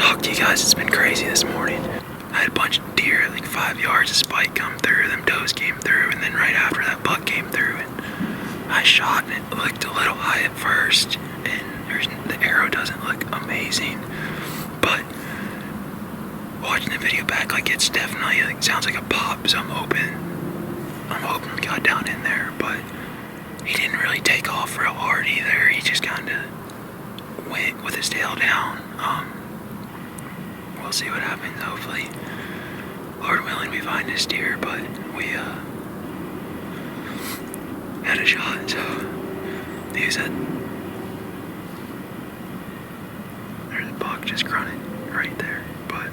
Fuck you guys, it's been crazy this morning. I had a bunch of deer at like 5 yards, a spike come through, them does came through, and then right after that buck came through, and I shot and it looked a little high at first, and the arrow doesn't look amazing, but watching the video back, like it's definitely like sounds like a pop, so I'm hoping he got down in there, but he didn't really take off real hard either. He just kind of went with his tail down. We'll see what happens. Hopefully, Lord willing, we find this deer, but we had a shot, so he said there's a buck just grunting right there, but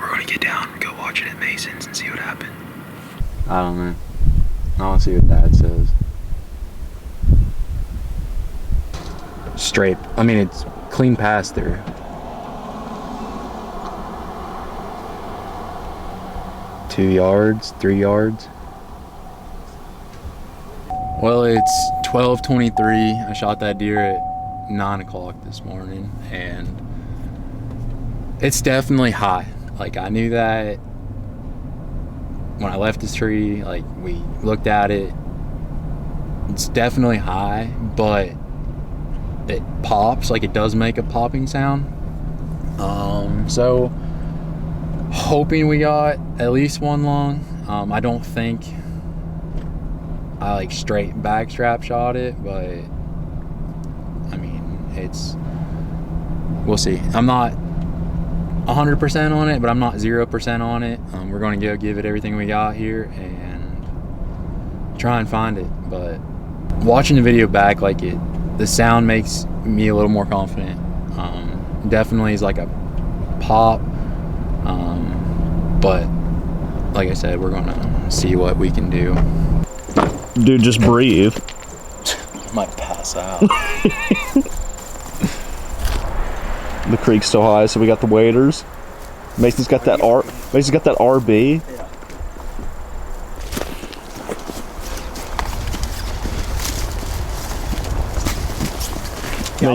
we're gonna get down and go watch it at Mason's and see what happened. I don't know. I want to see what Dad says. Straight. I mean, it's clean pass through. Two yards, 3 yards. Well, it's 12:23. I shot that deer at 9 o'clock this morning, and it's definitely high. Like, I knew that when I left this tree. Like, we looked at it. It's definitely high, but it pops. Like, it does make a popping sound. So hoping we got at least one lung. I don't think I like straight backstrap shot it, but I mean, we'll see. I'm not 100% on it, but I'm not 0% on it. We're going to go give it everything we got here and try and find it. But watching the video back, like the sound makes me a little more confident. Definitely is like a pop, but like I said, we're gonna see what we can do. Dude, just breathe. I might pass out. The creek's still high, so we got the waders. Mason's got that Mason's got that RB. Yeah. I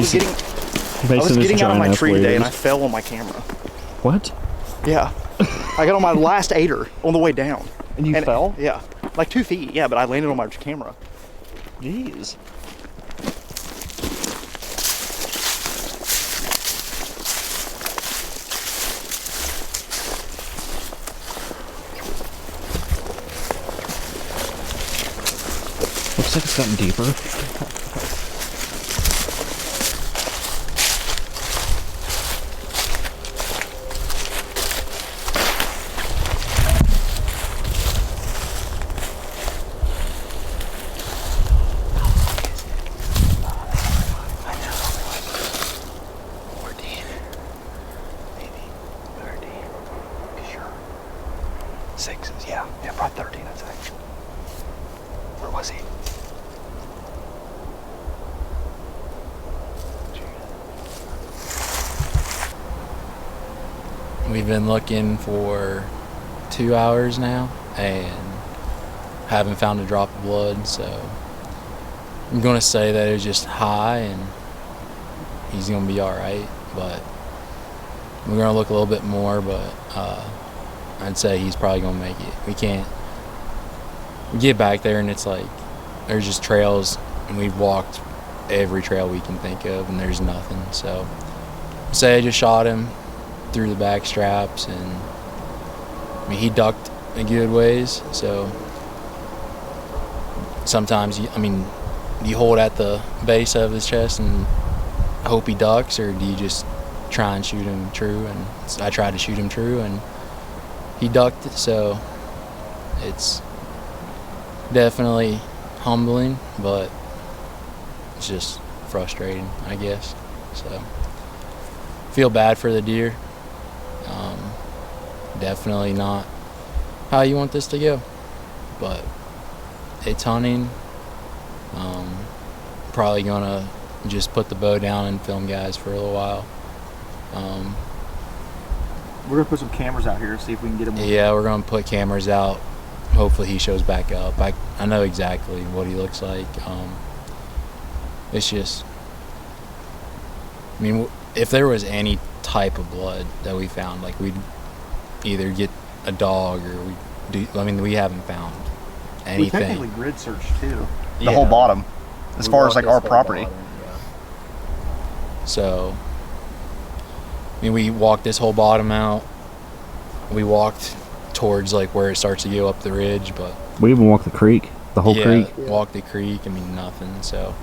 was getting out of my tree today and I fell on my camera. What? Yeah. I got on my last 8er on the way down. And you fell? Yeah. Like 2 feet, yeah, but I landed on my camera. Jeez. Looks like it's gotten deeper. Yeah, probably 13, I'd say. Where was he? We've been looking for 2 hours now and haven't found a drop of blood, so I'm gonna say that it was just high and he's gonna be all right, but we're gonna look a little bit more, but I'd say he's probably gonna make it. We get back there and it's like there's just trails, and we've walked every trail we can think of and there's nothing. So say I just shot him through the back straps, and I mean, he ducked a good ways, so sometimes do you hold at the base of his chest and hope he ducks, or do you just try and shoot him true? And I tried to shoot him true and he ducked, so it's definitely humbling, but it's just frustrating, I guess. So feel bad for the deer. Definitely not how you want this to go, but it's hunting. Probably gonna just put the bow down and film guys for a little while. We're gonna put some cameras out here, see if we can get him. Yeah, we're gonna put cameras out. Hopefully he shows back up. I know exactly what he looks like. It's just I mean, if there was any type of blood that we found, like we'd either get a dog or we do. I mean, we haven't found anything. We technically grid searched too. The whole bottom, as far as like our property. So, I mean, we walked this whole bottom out. We walked towards like where it starts to go up the ridge, but We even walked the creek, the whole creek. Walked the creek. I mean, nothing. So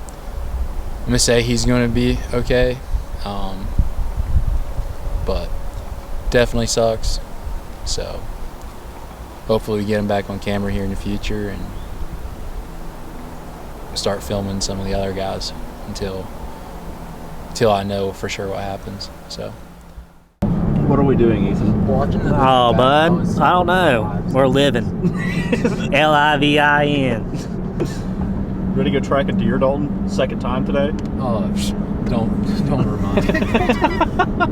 I'm gonna say he's gonna be okay, but definitely sucks. So hopefully we get him back on camera here in the future and start filming some of the other guys until I know for sure what happens. So. What are we doing, Ethan? Oh, bud, I don't know. We're living. Livin. Ready to go track a deer, Dalton? Second time today? Oh, don't remind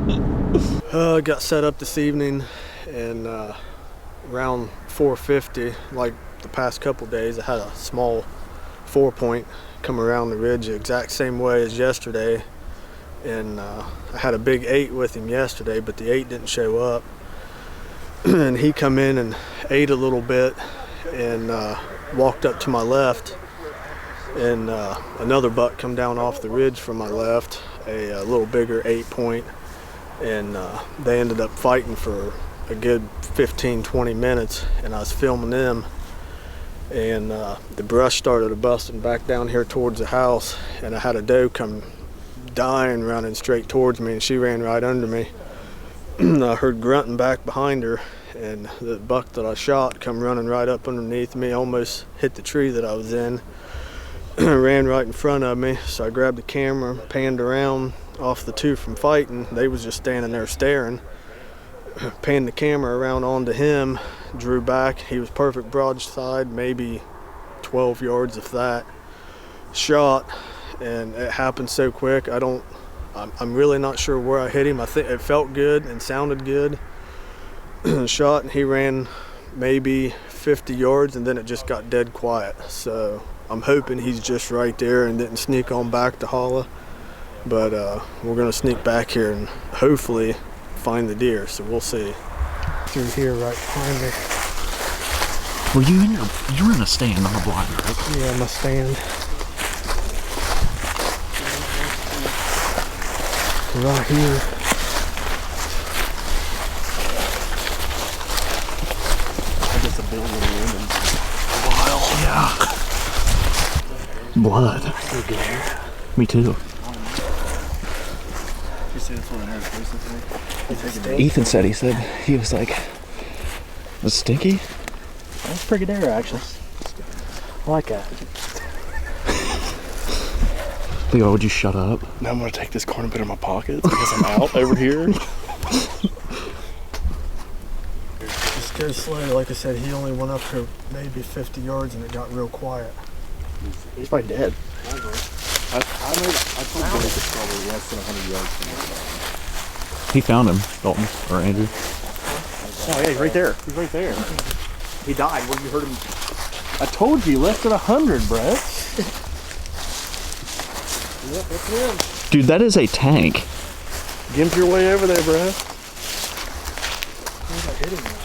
me. Got set up this evening, and around 4:50, like the past couple days, I had a small 4-point come around the ridge the exact same way as yesterday, and I had a big 8 with him yesterday, but the 8 didn't show up. And he come in and ate a little bit and walked up to my left, and another buck come down off the ridge from my left, a little bigger 8-point, and they ended up fighting for a good 15-20 minutes, and I was filming them, and the brush started busting back down here towards the house, and I had a doe come dying running straight towards me, and she ran right under me. I heard grunting back behind her, and the buck that I shot come running right up underneath me, almost hit the tree that I was in. Ran right in front of me, so I grabbed the camera, panned around off the two from fighting. They was just standing there staring. Panned the camera around onto him, drew back. He was perfect broadside, maybe 12 yards if that. Shot, and it happened so quick. I'm really not sure where I hit him. I think it felt good and sounded good. Shot, and he ran maybe 50 yards, and then it just got dead quiet. So I'm hoping he's just right there and didn't sneak on back to holla. But we're gonna sneak back here and hopefully find the deer, so we'll see. Through here right behind me. Were you you were in a stand on the blind, right? Yeah, my stand. Right here. I guess a billion women. A while, yeah. Blood. Me too. You see this one that has recently? Ethan said he was like, was it stinky? That's pretty good air, actually. I like that. Leo, would you shut up? Now I'm gonna take this corn and put it in my pockets because I'm out over here. Just go slow. Like I said, he only went up to maybe 50 yards and it got real quiet. He's probably dead. I told you it's probably less than 100 yards from He found him, Dalton, or Andrew. Oh yeah, he's right there. He's right there. He died when you heard him. I told you, less than 100, Brett. Yep, that's him. Dude, that is a tank. Gimp your way over there, Brett. Where did I hit him at?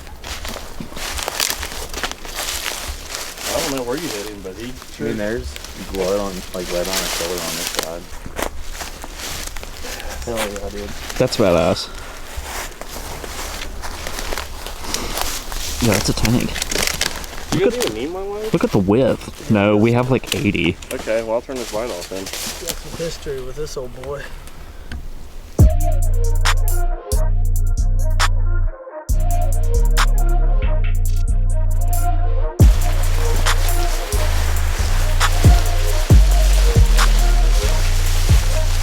I don't know where you hit him, but he. I mean, there's blood on, like, right on his shoulder on this side. Hell yeah, dude. That's badass. Yeah, it's a tank. You guys even need my light? Look at the width. No, we have like 80. Okay, well I'll turn this light off then. Got some history with this old boy.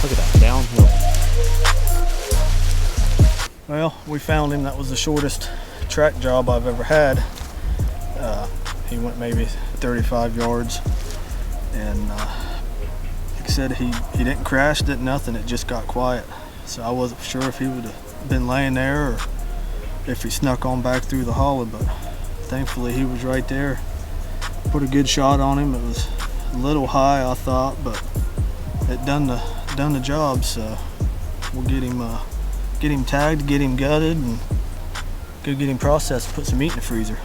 Look at that, downhill. Well, we found him. That was the shortest track job I've ever had. He went maybe 35 yards, and like I said, he didn't crash, didn't nothing. It just got quiet. So I wasn't sure if he would have been laying there or if he snuck on back through the hollow, but thankfully he was right there. Put a good shot on him. It was a little high, I thought, but it done the job. So we'll get him tagged, get him gutted, and go get him processed, put some meat in the freezer.